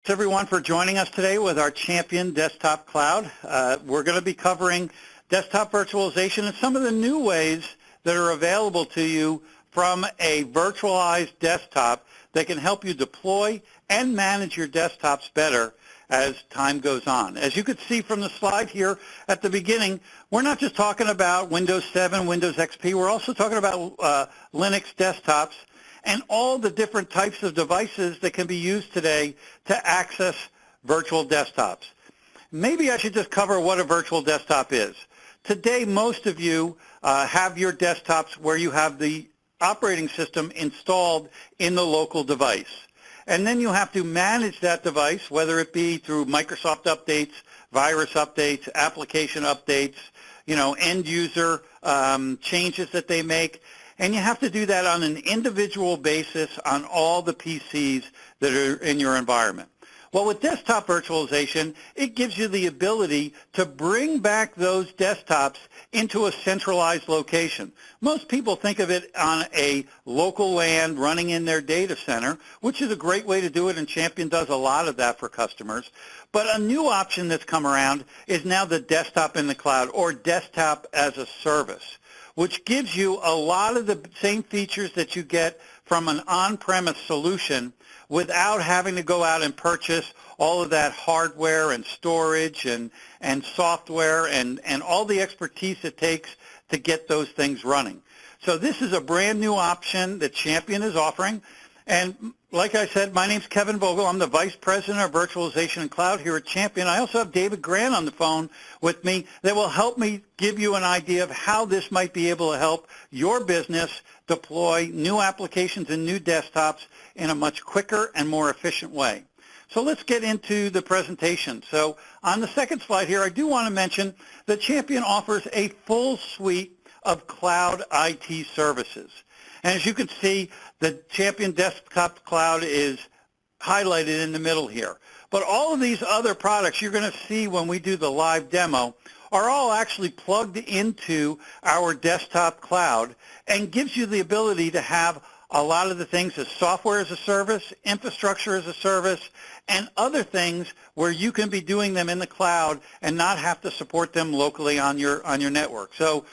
Everyone for joining us today with our Champion Desktop Cloud. We're going to be covering desktop virtualization and some of the new ways that are available to you from a virtualized desktop that can help you deploy and manage your desktops better as time goes on. As you could see from the slide here at the beginning, we're not just talking about Windows 7, Windows XP, we're also talking about Linux desktops and all the different types of devices that can be used today to access virtual desktops. Maybe I should just cover what a virtual desktop is. Today, most of you have your desktops where you have the operating system installed in the local device. And then you have to manage that device, whether it be through Microsoft updates, virus updates, application updates, end user changes that they make. And you have to do that on an individual basis on all the PCs that are in your environment. Well, with desktop virtualization, it gives you the ability to bring back those desktops into a centralized location. Most people think of it on a local LAN running in their data center, which is a great way to do it, and Champion does a lot of that for customers. But a new option that's come around is now the desktop in the cloud, or desktop as a service, which gives you a lot of the same features that you get from an on-premise solution without having to go out and purchase all of that hardware and storage and software and all the expertise it takes to get those things running. So this is a brand new option that Champion is offering. And like I said, my name's Kevin Vogel. I'm the Vice President of Virtualization and Cloud here at Champion. I also have David Grant on the phone with me that will help me give you an idea of how this might be able to help your business deploy new applications and new desktops in a much quicker and more efficient way. So let's get into the presentation. So on the second slide here, I do want to mention that Champion offers a full suite of cloud IT services. And as you can see, the Champion Desktop Cloud is highlighted in the middle here. But all of these other products you're going to see when we do the live demo are all actually plugged into our desktop cloud and gives you the ability to have a lot of the things as software as a service, infrastructure as a service, and other things where you can be doing them in the cloud and not have to support them locally on your network. So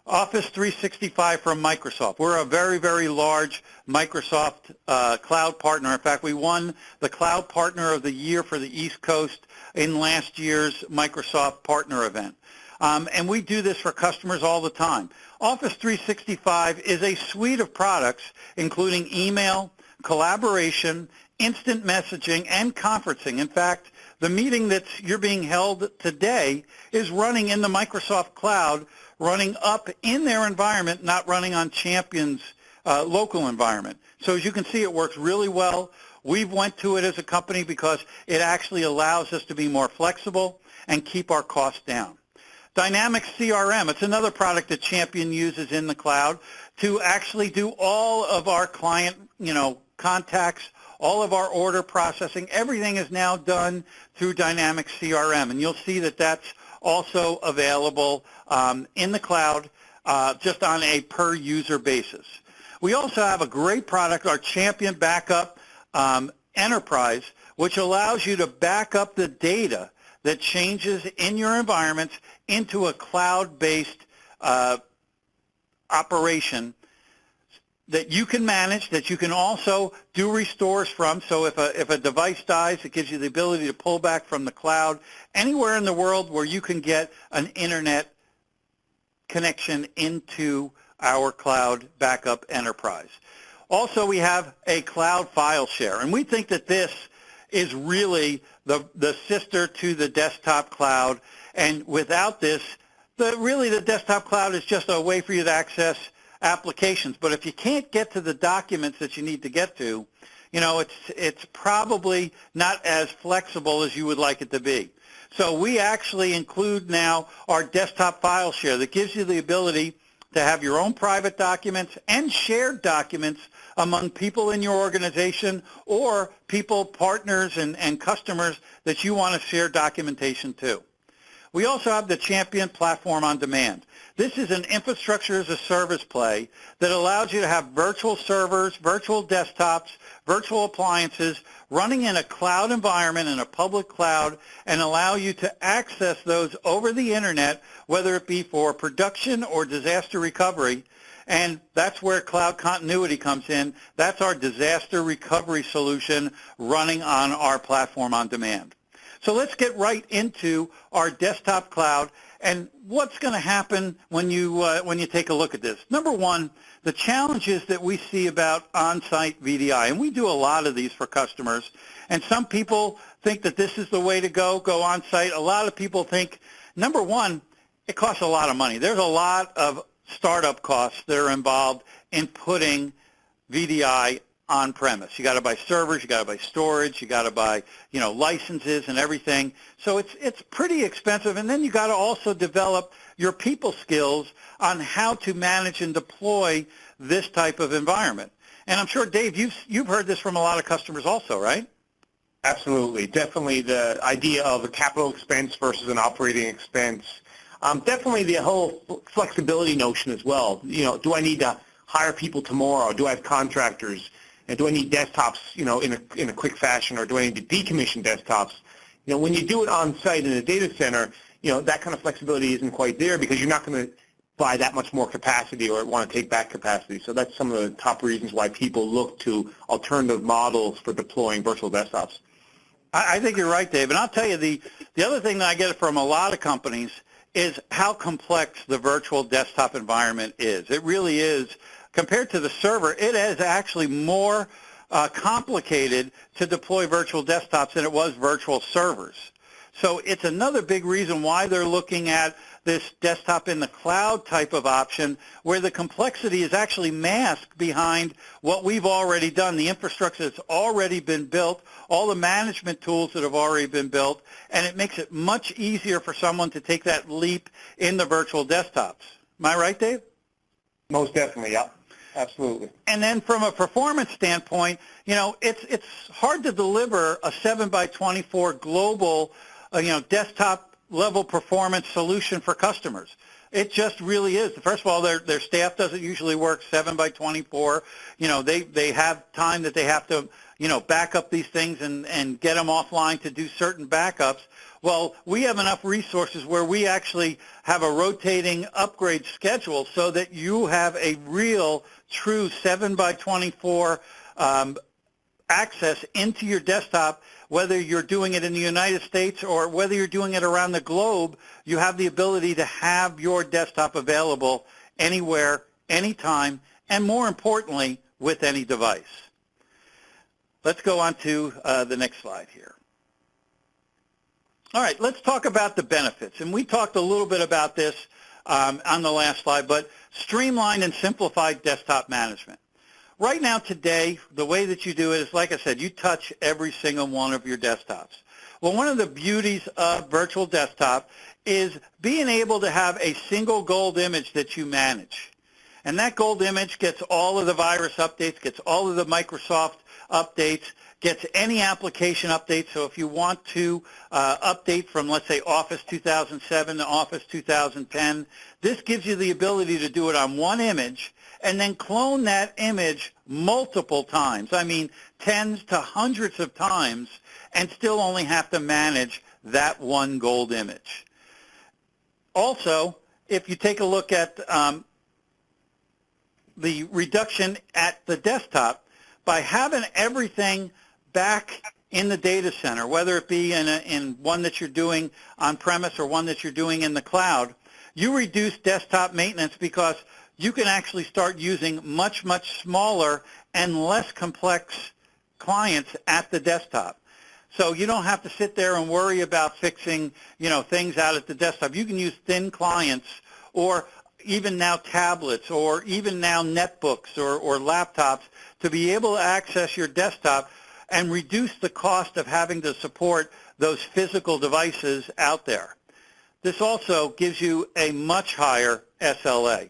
Office 365 from Microsoft. We're a very, very large Microsoft cloud partner. In fact, we won the Cloud Partner of the Year for the East Coast in last year's Microsoft Partner event. And we do this for customers all the time. Office 365 is a suite of products including email, collaboration, instant messaging, and conferencing. In fact, the meeting you're being held today is running in the Microsoft cloud, running up in their environment, not running on Champion's local environment. So as you can see, it works really well. We've went to it as a company because it actually allows us to be more flexible and keep our costs down. Dynamics CRM, it's another product that Champion uses in the cloud to actually do all of our client, contacts, all of our order processing. Everything is now done through Dynamics CRM, and you'll see that that's also available in the cloud just on a per user basis. We also have a great product, our Champion Backup Enterprise, which allows you to back up the data that changes in your environments into a cloud-based operation that you can manage, that you can also do restores from. So if a device dies, it gives you the ability to pull back from the cloud anywhere in the world where you can get an internet connection into our cloud backup enterprise. Also, we have a cloud file share, and we think that this is really the sister to the desktop cloud, and without this, really the desktop cloud is just a way for you to access applications. But if you can't get to the documents that you need to get to, it's probably not as flexible as you would like it to be. So we actually include now our desktop file share that gives you the ability to have your own private documents and shared documents among people in your organization or people, partners, and customers that you want to share documentation to. We also have the Champion Platform on Demand. This is an infrastructure as a service play that allows you to have virtual servers, virtual desktops, virtual appliances running in a cloud environment, in a public cloud, and allow you to access those over the internet, whether it be for production or disaster recovery. And that's where cloud continuity comes in. That's our disaster recovery solution running on our platform on demand. So let's get right into our desktop cloud and what's going to happen when you take a look at this. Number one, the challenges that we see about on-site VDI, and we do a lot of these for customers, and some people think that this is the way to go on-site. A lot of people think, number one, it costs a lot of money. There's a lot of startup costs that are involved in putting VDI on-premise. You got to buy servers, you got to buy storage, you got to buy, licenses and everything. So it's pretty expensive, and then you got to also develop your people skills on how to manage and deploy this type of environment. And I'm sure, Dave, you've heard this from a lot of customers also, right? Absolutely. Definitely the idea of a capital expense versus an operating expense. Definitely the whole flexibility notion as well. Do I need to hire people tomorrow? Do I have contractors? And do I need desktops, in a quick fashion, or do I need to decommission desktops? When you do it on site in a data center, that kind of flexibility isn't quite there because you're not going to buy that much more capacity or want to take back capacity. So that's some of the top reasons why people look to alternative models for deploying virtual desktops. I think you're right, Dave. And I'll tell you, the other thing that I get from a lot of companies is how complex the virtual desktop environment is. It really is. Compared to the server, it is actually more complicated to deploy virtual desktops than it was virtual servers. So it's another big reason why they're looking at this desktop in the cloud type of option, where the complexity is actually masked behind what we've already done, the infrastructure that's already been built, all the management tools that have already been built, and it makes it much easier for someone to take that leap in the virtual desktops. Am I right, Dave? Most definitely, yeah. Absolutely. And then from a performance standpoint, it's hard to deliver a 7x24 global, desktop level performance solution for customers. It just really is. First of all, their staff doesn't usually work 7x24. They have time that they have to, back up these things and get them offline to do certain backups. Well, we have enough resources where we actually have a rotating upgrade schedule so that you have a real, true 7x24 access into your desktop. Whether you're doing it in the United States or whether you're doing it around the globe, you have the ability to have your desktop available anywhere, anytime, and more importantly, with any device. Let's go on to the next slide here. All right, let's talk about the benefits. And we talked a little bit about this on the last slide, but streamlined and simplified desktop management. Right now today, the way that you do it is, like I said, you touch every single one of your desktops. Well, one of the beauties of virtual desktop is being able to have a single gold image that you manage. And that gold image gets all of the virus updates, gets all of the Microsoft updates, gets any application updates. So if you want to update from, let's say, Office 2007 to Office 2010, this gives you the ability to do it on one image and then clone that image multiple times. I mean, tens to hundreds of times, and still only have to manage that one gold image. Also, if you take a look at the reduction at the desktop, by having everything back in the data center, whether it be in one that you're doing on-premise or one that you're doing in the cloud, you reduce desktop maintenance because you can actually start using much, much smaller and less complex clients at the desktop. So you don't have to sit there and worry about fixing, things out at the desktop. You can use thin clients, or even now tablets, or even now netbooks or laptops to be able to access your desktop and reduce the cost of having to support those physical devices out there. This also gives you a much higher SLA.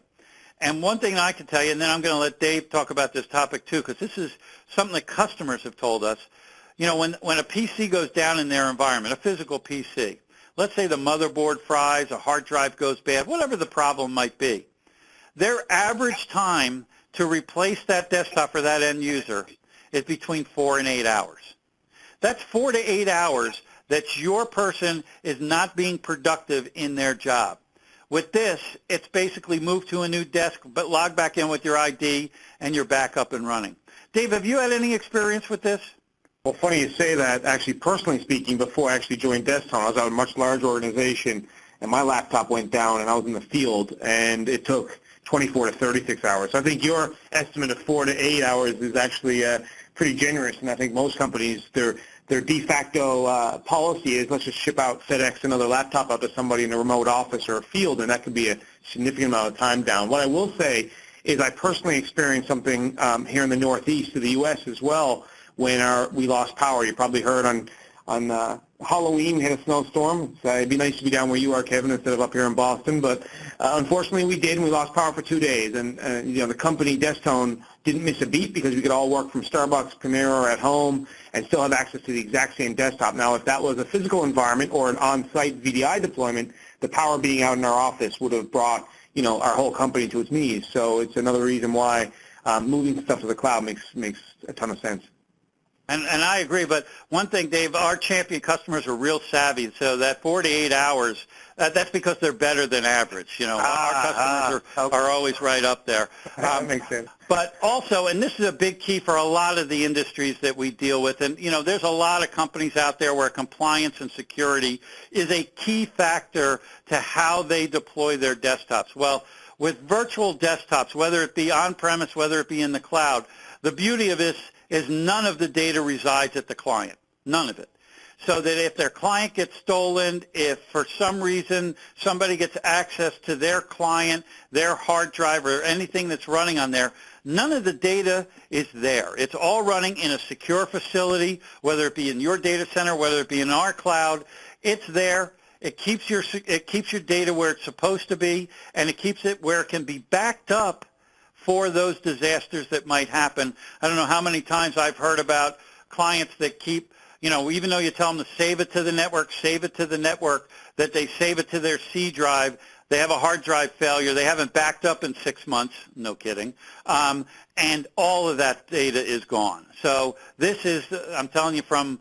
And one thing I can tell you, and then I'm going to let Dave talk about this topic too, because this is something that customers have told us, when a PC goes down in their environment, a physical PC, let's say the motherboard fries, a hard drive goes bad, whatever the problem might be. Their average time to replace that desktop for that end user is between 4 and 8 hours. That's 4 to 8 hours that your person is not being productive in their job. With this, it's basically move to a new desk, but log back in with your ID, and you're back up and running. Dave, have you had any experience with this? Well, funny you say that. Actually, personally speaking, before I actually joined Desktop, I was at a much larger organization, and my laptop went down, and I was in the field, and it took 24 to 36 hours. So I think your estimate of 4 to 8 hours is actually pretty generous, and I think most companies, their de facto policy is let's just ship out FedEx another laptop out to somebody in a remote office or a field, and that could be a significant amount of time down. What I will say is I personally experienced something here in the Northeast of the U.S. as well when we lost power. You probably heard on Halloween, we had a snowstorm. So it'd be nice to be down where you are, Kevin, instead of up here in Boston. But unfortunately, we did, and we lost power for 2 days. And the company Desktone didn't miss a beat because we could all work from Starbucks, Panera, or at home and still have access to the exact same desktop. Now, if that was a physical environment or an on-site VDI deployment, the power being out in our office would have brought our whole company to its knees. So it's another reason why moving stuff to the cloud makes a ton of sense. And I agree, but one thing, Dave, our champion customers are real savvy, so that 4 to 8 hours, that's because they're better than average. Our customers are always right up there. That makes sense. But also, and this is a big key for a lot of the industries that we deal with, and there's a lot of companies out there where compliance and security is a key factor to how they deploy their desktops. Well, with virtual desktops, whether it be on-premise, whether it be in the cloud, the beauty of this is none of the data resides at the client, none of it. So that if their client gets stolen, if for some reason somebody gets access to their client, their hard drive, or anything that's running on there, none of the data is there. It's all running in a secure facility, whether it be in your data center, whether it be in our cloud. It's there. It keeps your data where it's supposed to be, and it keeps it where it can be backed up for those disasters that might happen. I don't know how many times I've heard about clients that keep, even though you tell them to save it to the network, that they save it to their C drive. They have a hard drive failure. They haven't backed up in 6 months, no kidding, and all of that data is gone. So this is, I'm telling you from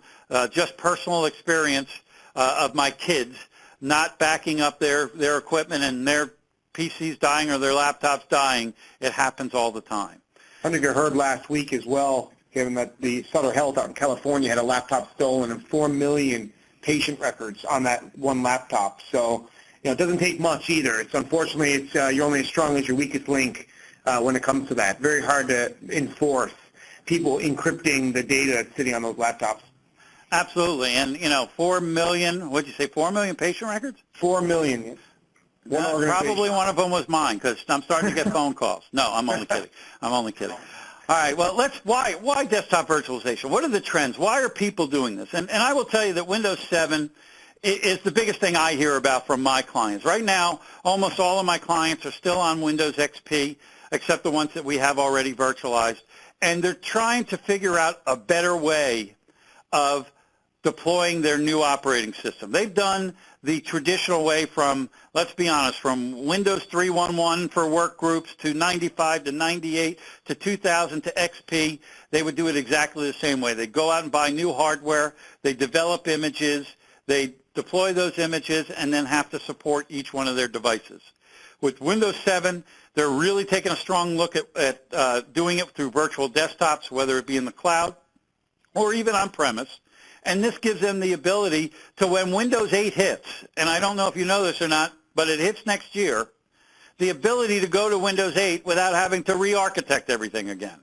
just personal experience of my kids not backing up their equipment and their PCs dying or their laptops dying. It happens all the time. I think I heard last week as well, Kevin, that the Sutter Health out in California had a laptop stolen and 4 million patient records on that one laptop. So, it doesn't take much either. Unfortunately, you're only as strong as your weakest link when it comes to that. Very hard to enforce people encrypting the data that's sitting on those laptops. Absolutely. And, 4 million, what'd you say, 4 million patient records? 4 million. Probably one of them was mine because I'm starting to get phone calls. No, I'm only kidding. All right, well, why desktop virtualization? What are the trends? Why are people doing this? And I will tell you that Windows 7 is the biggest thing I hear about from my clients. Right now, almost all of my clients are still on Windows XP, except the ones that we have already virtualized. And they're trying to figure out a better way of deploying their new operating system. They've done the traditional way from, let's be honest, from Windows 3.1.1 for work groups to 95 to 98 to 2000 to XP. They would do it exactly the same way. They go out and buy new hardware. They develop images. They deploy those images and then have to support each one of their devices. With Windows 7, they're really taking a strong look at doing it through virtual desktops, whether it be in the cloud or even on-premise. And this gives them the ability to, when Windows 8 hits, and I don't know if you know this or not, but it hits next year, the ability to go to Windows 8 without having to re-architect everything again.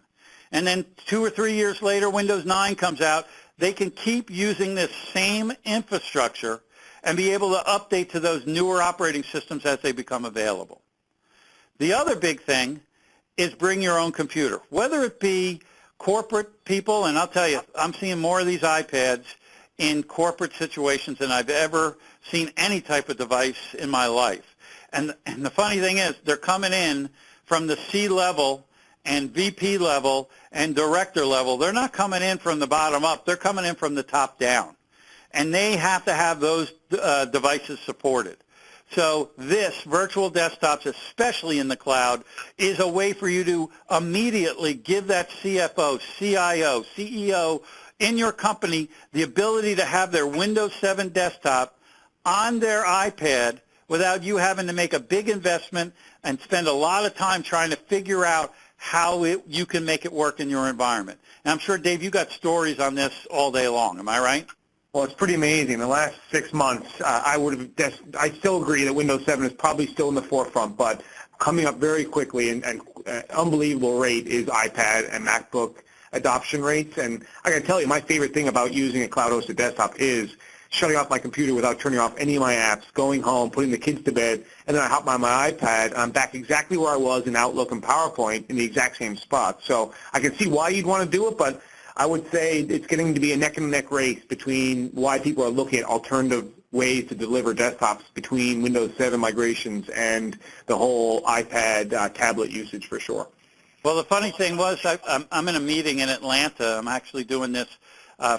And then 2 or 3 years later, Windows 9 comes out. They can keep using this same infrastructure and be able to update to those newer operating systems as they become available. The other big thing is bring your own computer, whether it be corporate people, and I'll tell you, I'm seeing more of these iPads in corporate situations than I've ever seen any type of device in my life. And the funny thing is, they're coming in from the C-level and VP level and director level. They're not coming in from the bottom up. They're coming in from the top down. and they have to have those devices supported. So this virtual desktops, especially in the cloud, is a way for you to immediately give that CFO, CIO, CEO in your company the ability to have their Windows 7 desktop on their iPad without you having to make a big investment and spend a lot of time trying to figure out how you can make it work in your environment. And I'm sure, Dave, you got stories on this all day long. Am I right? Well, it's pretty amazing. The last 6 months, I still agree that Windows 7 is probably still in the forefront, but coming up very quickly and unbelievable rate is iPad and MacBook adoption rates. And I got to tell you, my favorite thing about using a cloud-hosted desktop is shutting off my computer without turning off any of my apps, going home, putting the kids to bed, and then I hop on my iPad, and I'm back exactly where I was in Outlook and PowerPoint in the exact same spot. So I can see why you'd want to do it, but I would say it's getting to be a neck-and-neck race between why people are looking at alternative ways to deliver desktops between Windows 7 migrations and the whole iPad tablet usage for sure. Well, the funny thing was I'm in a meeting in Atlanta. I'm actually doing this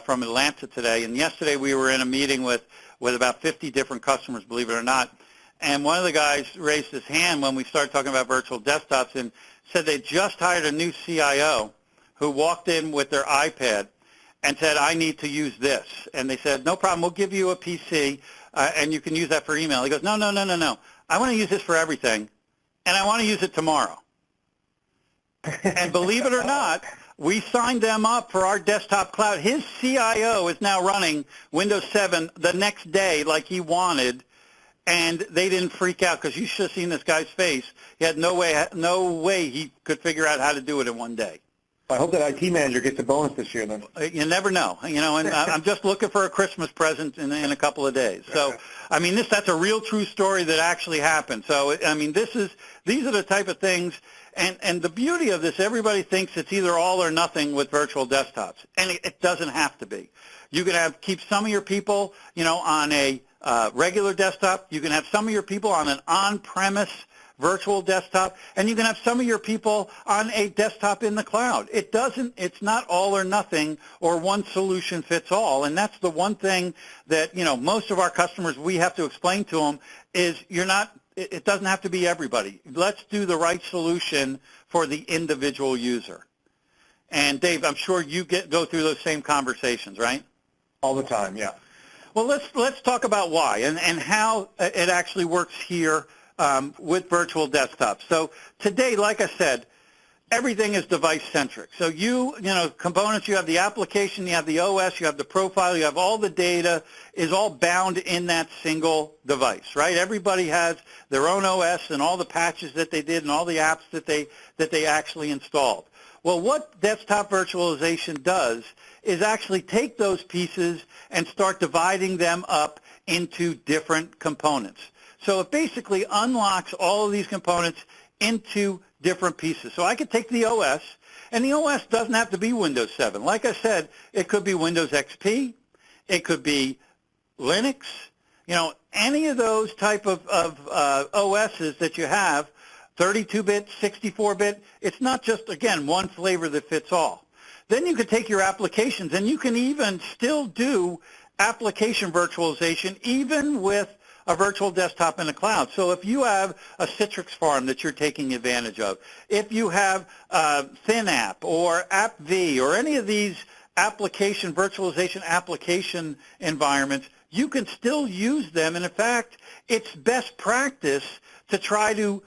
from Atlanta today, and yesterday we were in a meeting with about 50 different customers, believe it or not, and one of the guys raised his hand when we started talking about virtual desktops and said they just hired a new CIO who walked in with their iPad and said, I need to use this. And they said, no problem, we'll give you a PC, and you can use that for email. He goes, no. I want to use this for everything, and I want to use it tomorrow. And believe it or not, we signed them up for our desktop cloud. His CIO is now running Windows 7 the next day like he wanted, and they didn't freak out because you should have seen this guy's face. He had no way he could figure out how to do it in one day. I hope that IT manager gets a bonus this year then. You never know, and I'm just looking for a Christmas present in a couple of days. So, I mean, that's a real true story that actually happened. So, I mean, these are the type of things, and the beauty of this, everybody thinks it's either all or nothing with virtual desktops, and it doesn't have to be. You can keep some of your people, on a regular desktop. You can have some of your people on an on-premise virtual desktop, and you can have some of your people on a desktop in the cloud. It's not all or nothing or one solution fits all, and that's the one thing that, most of our customers, we have to explain to them is it doesn't have to be everybody. Let's do the right solution for the individual user. And Dave, I'm sure you go through those same conversations, right? All the time, yeah. Well, let's talk about why and how it actually works here with virtual desktops. So today, like I said, everything is device-centric. So components, you have the application, you have the OS, you have the profile, you have all the data is all bound in that single device, right? Everybody has their own OS and all the patches that they did and all the apps that they actually installed. Well, what desktop virtualization does is actually take those pieces and start dividing them up into different components. So it basically unlocks all of these components into different pieces. So I could take the OS, and the OS doesn't have to be Windows 7. Like I said, it could be Windows XP, it could be Linux, any of those type of OSs that you have, 32-bit, 64-bit, it's not just, again, one flavor that fits all. Then you could take your applications, and you can even still do application virtualization even with a virtual desktop in the cloud. So if you have a Citrix farm that you're taking advantage of, if you have ThinApp or AppV or any of these virtualization application environments, you can still use them. And in fact, it's best practice to try to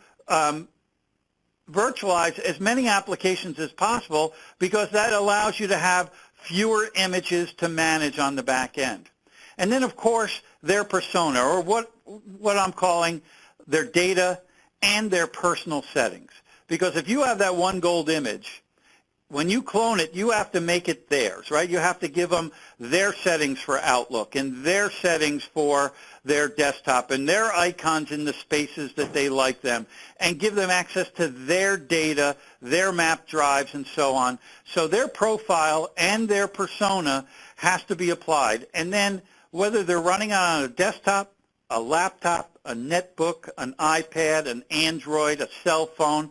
virtualize as many applications as possible because that allows you to have fewer images to manage on the back end. And then, of course, their persona, or what I'm calling their data and their personal settings. Because if you have that one gold image, when you clone it, you have to make it theirs, right? You have to give them their settings for Outlook and their settings for their desktop and their icons in the spaces that they like them and give them access to their data, their map drives, and so on. So their profile and their persona has to be applied. And then whether they're running on a desktop, a laptop, a netbook, an iPad, an Android, a cell phone,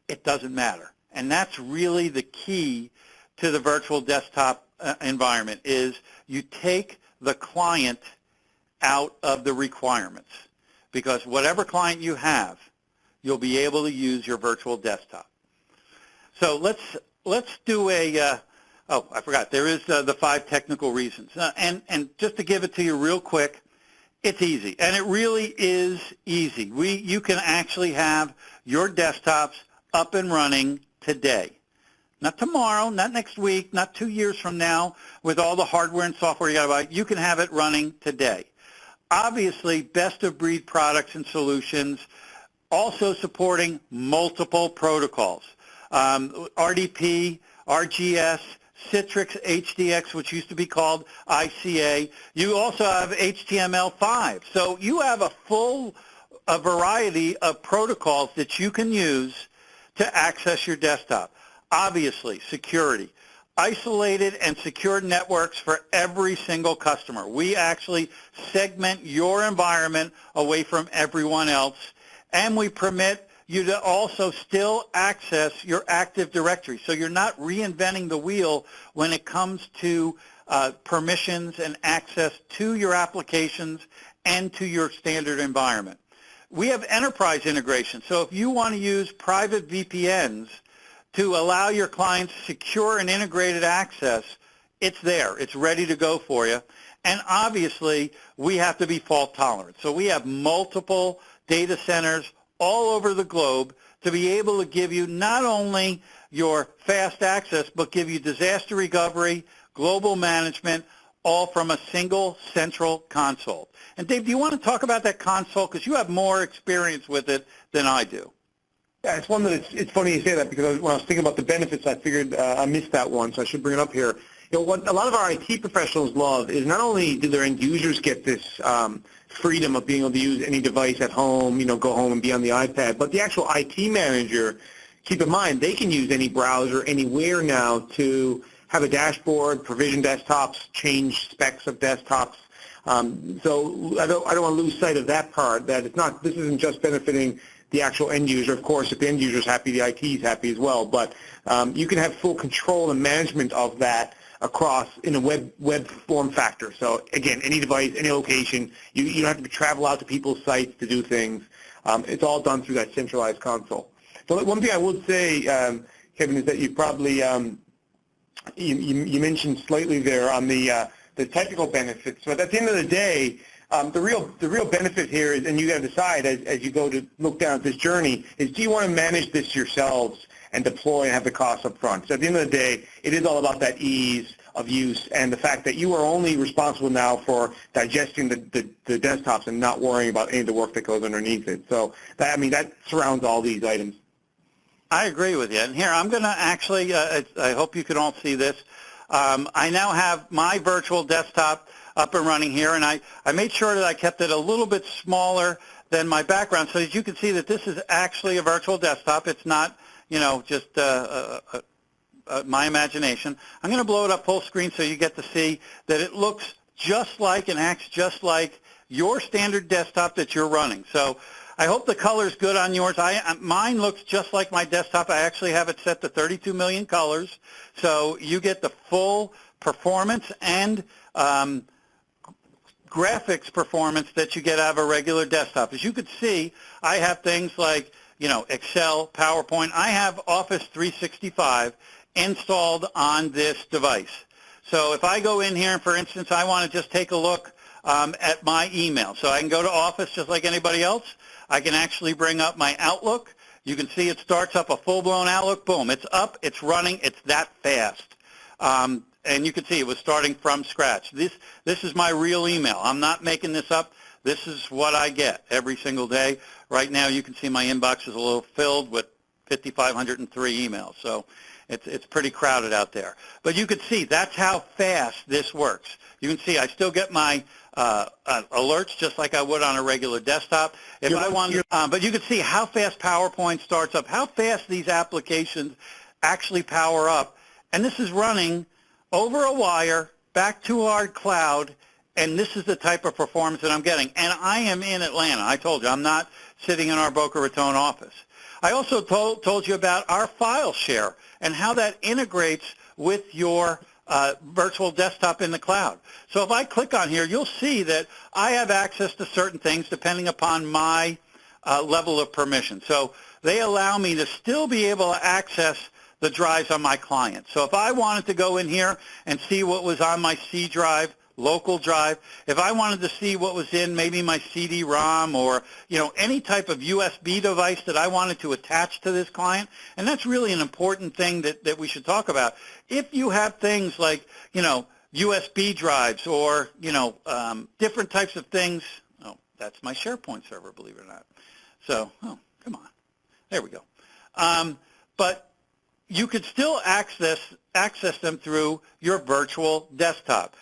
it doesn't matter. And that's really the key to the virtual desktop environment is you take the client out of the requirements, because whatever client you have, you'll be able to use your virtual desktop. So let's do a, oh, I forgot, there is the 5 technical reasons. And just to give it to you real quick, it's easy, and it really is easy. You can actually have your desktops up and running today. Not tomorrow, not next week, not 2 years from now with all the hardware and software you got to buy. You can have it running today. Obviously, best-of-breed products and solutions, also supporting multiple protocols. RDP, RGS, Citrix HDX, which used to be called ICA. You also have HTML5. So you have a variety of protocols that you can use to access your desktop. Obviously, security. Isolated and secured networks for every single customer. We actually segment your environment away from everyone else, and we permit you to also still access your Active Directory. So you're not reinventing the wheel when it comes to permissions and access to your applications and to your standard environment. We have enterprise integration. So if you want to use private VPNs to allow your clients secure and integrated access, it's there. It's ready to go for you. And obviously, we have to be fault tolerant. So we have multiple data centers all over the globe to be able to give you not only your fast access, but give you disaster recovery, global management, all from a single central console. And Dave, do you want to talk about that console? Because you have more experience with it than I do. Yeah, it's one that it's funny you say that, because when I was thinking about the benefits, I figured I missed that one, so I should bring it up here. You know, what a lot of our IT professionals love is not only do their end users get this freedom of being able to use any device at home, you know, go home and be on the iPad, but the actual IT manager, keep in mind, they can use any browser anywhere now to have a dashboard, provision desktops, change specs of desktops. So I don't want to lose sight of that part, that it's not, this isn't just benefiting the actual end user. Of course, if the end user is happy, the IT is happy as well. But you can have full control and management of that across in a web form factor. So again, any device, any location, you don't have to travel out to people's sites to do things. It's all done through that centralized console. So one thing I would say, Kevin, is that you probably you mentioned slightly there on the technical benefits. But at the end of the day, the real benefit here is, and you got to decide as you go to look down at this journey, is do you want to manage this yourselves and deploy and have the costs up front? So at the end of the day, it is all about that ease of use and the fact that you are only responsible now for digesting the desktops and not worrying about any of the work that goes underneath it. So that, I mean, that surrounds all these items. I agree with you. And here, I'm going to actually, I hope you can all see this. I now have my virtual desktop up and running here, and I made sure that I kept it a little bit smaller than my background, so as you can see that this is actually a virtual desktop. It's not, you know, just my imagination. I'm going to blow it up full screen so you get to see that it looks just like and acts just like your standard desktop that you're running. So I hope the color's good on yours. Mine looks just like my desktop. I actually have it set to 32 million colors, so you get the full performance and graphics performance that you get out of a regular desktop. As you can see, I have things like, you know, Excel, PowerPoint. I have Office 365 installed on this device. So if I go in here and, for instance, I want to just take a look at my email. So I can go to Office just like anybody else. I can actually bring up my Outlook. You can see it starts up a full-blown Outlook. Boom, it's up, it's running, it's that fast. And you can see it was starting from scratch. This is my real email. I'm not making this up. This is what I get every single day. Right now, you can see my inbox is a little filled with 5,503 emails. So it's pretty crowded out there. But you can see that's how fast this works. You can see I still get my alerts just like I would on a regular desktop. If I want, but you can see how fast PowerPoint starts up, how fast these applications actually power up. And this is running over a wire back to our cloud, and this is the type of performance that I'm getting. And I am in Atlanta. I told you, I'm not sitting in our Boca Raton office. I also told you about our file share and how that integrates with your virtual desktop in the cloud. So if I click on here, you'll see that I have access to certain things depending upon my level of permission. So they allow me to still be able to access the drives on my client. So if I wanted to go in here and see what was on my C drive, local drive, if I wanted to see what was in maybe my CD-ROM or, any type of USB device that I wanted to attach to this client, and that's really an important thing that we should talk about. If you have things like, USB drives or, different types of things, oh, that's my SharePoint server, believe it or not. So, oh, come on. There we go. But you could still access them through your virtual desktop.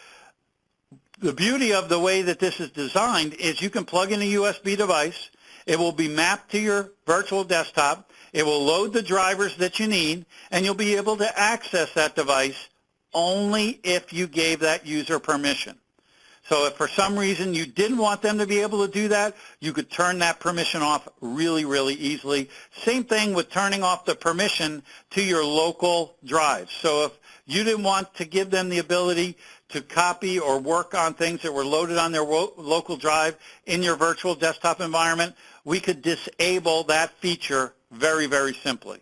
The beauty of the way that this is designed is you can plug in a USB device. It will be mapped to your virtual desktop. It will load the drivers that you need, and you'll be able to access that device only if you gave that user permission. So if for some reason you didn't want them to be able to do that, you could turn that permission off really, really easily. Same thing with turning off the permission to your local drives. So if you didn't want to give them the ability to copy or work on things that were loaded on their local drive in your virtual desktop environment, we could disable that feature very, very simply.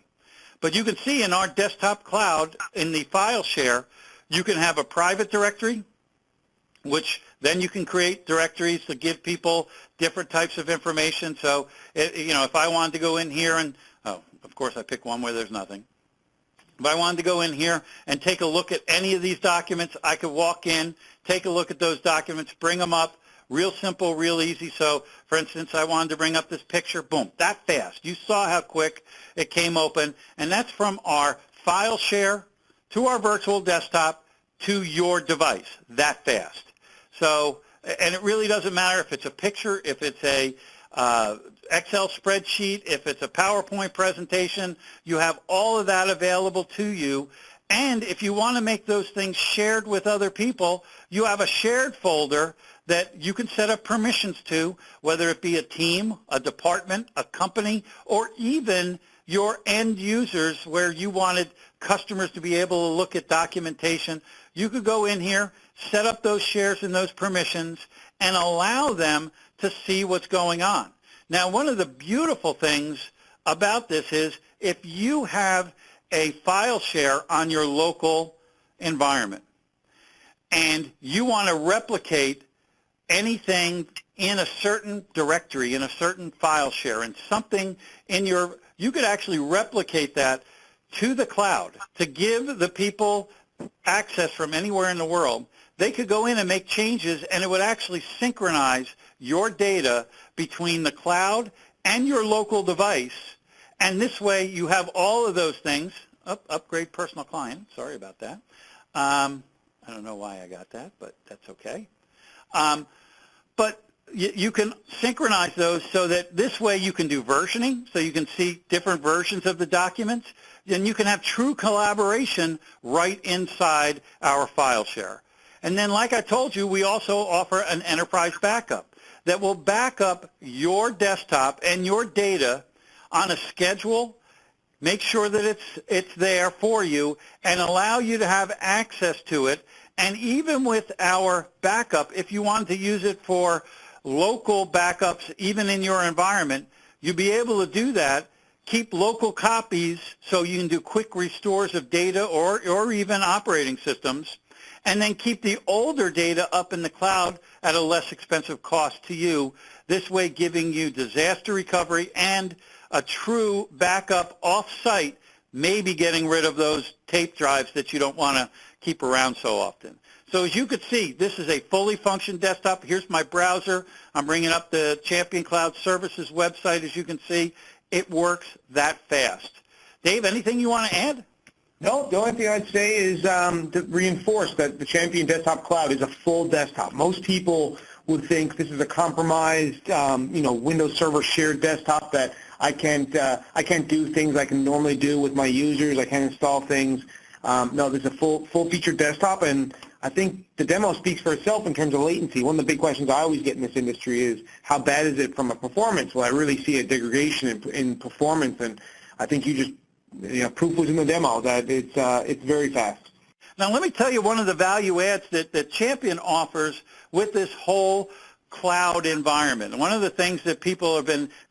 But you can see in our desktop cloud, in the file share, you can have a private directory, which then you can create directories to give people different types of information. So, if I wanted to go in here and, oh, of course I pick one where there's nothing. If I wanted to go in here and take a look at any of these documents, I could walk in, take a look at those documents, bring them up, real simple, real easy. So, for instance, I wanted to bring up this picture, boom, that fast. You saw how quick it came open, and that's from our file share to our virtual desktop to your device, that fast. So, and it really doesn't matter if it's a picture, if it's a Excel spreadsheet, if it's a PowerPoint presentation, you have all of that available to you. And if you want to make those things shared with other people, you have a shared folder that you can set up permissions to, whether it be a team, a department, a company, or even your end users where you wanted customers to be able to look at documentation. You could go in here, set up those shares and those permissions, and allow them to see what's going on. Now, one of the beautiful things about this is if you have a file share on your local environment and you want to replicate anything in a certain directory, in a certain file share, and something in you could actually replicate that to the cloud to give the people access from anywhere in the world. They could go in and make changes, and it would actually synchronize your data between the cloud and your local device. And this way, you have all of those things. Upgrade personal client. Sorry about that. I don't know why I got that, but that's okay. But you can synchronize those so that this way you can do versioning, so you can see different versions of the documents. Then you can have true collaboration right inside our file share. And then, like I told you, we also offer an enterprise backup that will back up your desktop and your data on a schedule, make sure that it's there for you, and allow you to have access to it. And even with our backup, if you wanted to use it for local backups, even in your environment, you'll be able to do that. Keep local copies so you can do quick restores of data or even operating systems, and then keep the older data up in the cloud at a less expensive cost to you, this way giving you disaster recovery and a true backup off-site, maybe getting rid of those tape drives that you don't want to keep around so often. So as you can see, this is a fully functioning desktop. Here's my browser. I'm bringing up the Champion Cloud Services website. As you can see, it works that fast. Dave, anything you want to add? No, the only thing I'd say is to reinforce that the Champion Desktop Cloud is a full desktop. Most people would think this is a compromised, Windows Server shared desktop that I can't do things I can normally do with my users. I can't install things. No, this is a full-featured desktop, and I think the demo speaks for itself in terms of latency. One of the big questions I always get in this industry is how bad is it from a performance? Well, I really see a degradation in performance, and I think you just proof was in the demo that it's very fast. Now let me tell you one of the value adds that Champion offers with this whole cloud environment. One of the things that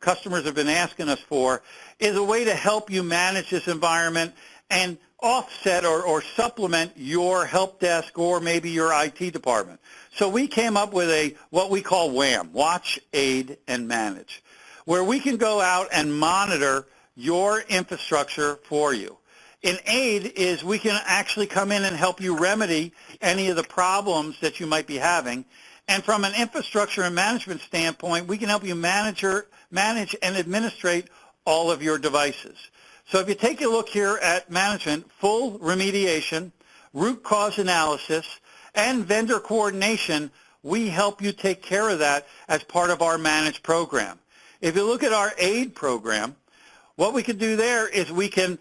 customers have been asking us for is a way to help you manage this environment and offset or supplement your help desk or maybe your IT department. So we came up with what we call WHAM, Watch, Aid, and Manage, where we can go out and monitor your infrastructure for you. In Aid is we can actually come in and help you remedy any of the problems that you might be having. And from an infrastructure and management standpoint, we can help you manage and administrate all of your devices. So if you take a look here at management, full remediation, root cause analysis, and vendor coordination, we help you take care of that as part of our managed program. If you look at our Aid program, what we can do there is we can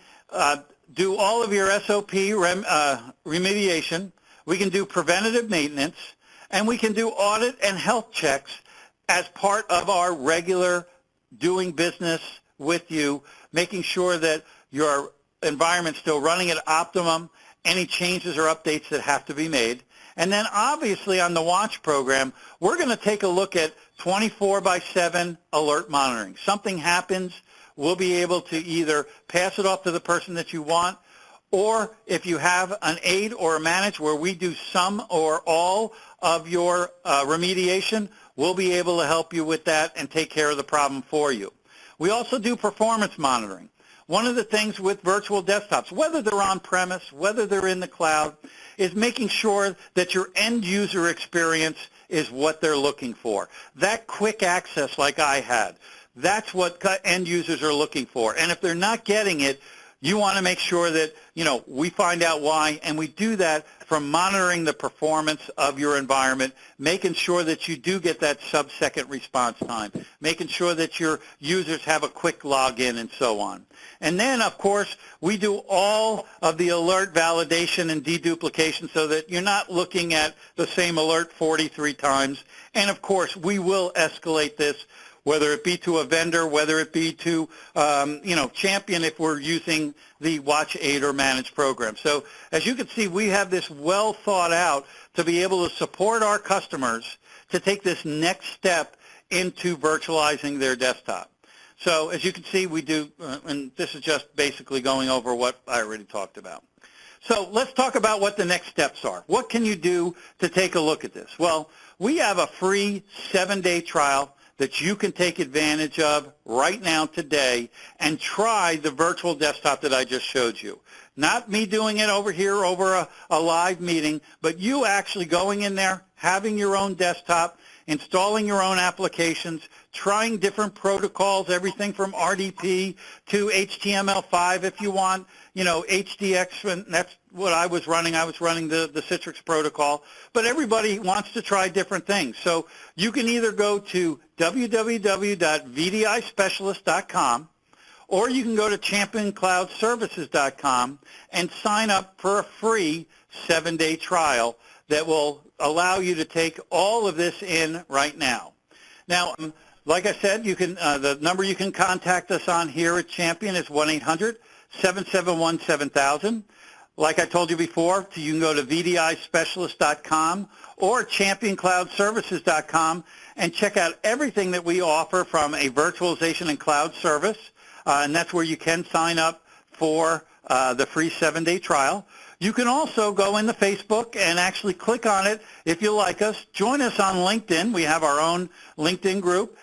do all of your SOP remediation, we can do preventative maintenance, and we can do audit and health checks as part of our regular doing business with you, making sure that your environment's still running at optimum, any changes or updates that have to be made. And then obviously on the Watch program, we're going to take a look at 24/7 alert monitoring. Something happens, we'll be able to either pass it off to the person that you want, or if you have an Aid or a Manage where we do some or all of your remediation, we'll be able to help you with that and take care of the problem for you. We also do performance monitoring. One of the things with virtual desktops, whether they're on-premise, whether they're in the cloud, is making sure that your end user experience is what they're looking for. That quick access like I had, that's what end users are looking for. And if they're not getting it, you want to make sure that, we find out why, and we do that from monitoring the performance of your environment, making sure that you do get that sub-second response time, making sure that your users have a quick login and so on. And then, of course, we do all of the alert validation and deduplication so that you're not looking at the same alert 43 times. And, of course, we will escalate this, whether it be to a vendor, whether it be to, Champion if we're using the Watch, Aid, or Manage program. So as you can see, we have this well thought out to be able to support our customers to take this next step into virtualizing their desktop. So as you can see, we do, and this is just basically going over what I already talked about. So let's talk about what the next steps are. What can you do to take a look at this? Well, we have a free 7-day trial that you can take advantage of right now today and try the virtual desktop that I just showed you. Not me doing it over here over a live meeting, but you actually going in there, having your own desktop, installing your own applications, trying different protocols, everything from RDP to HTML5 if you want, HDX, and that's what I was running. I was running the Citrix protocol, but everybody wants to try different things. So you can either go to www.vdispecialist.com or you can go to championcloudservices.com and sign up for a free 7-day trial that will allow you to take all of this in right now. Now, like I said, you can the number you can contact us on here at Champion is 1-800-771-7000. Like I told you before, you can go to vdispecialist.com or championcloudservices.com and check out everything that we offer from a virtualization and cloud service, and that's where you can sign up for the free 7-day trial. You can also go into Facebook and actually click on it if you like us. Join us on LinkedIn. We have our own LinkedIn group.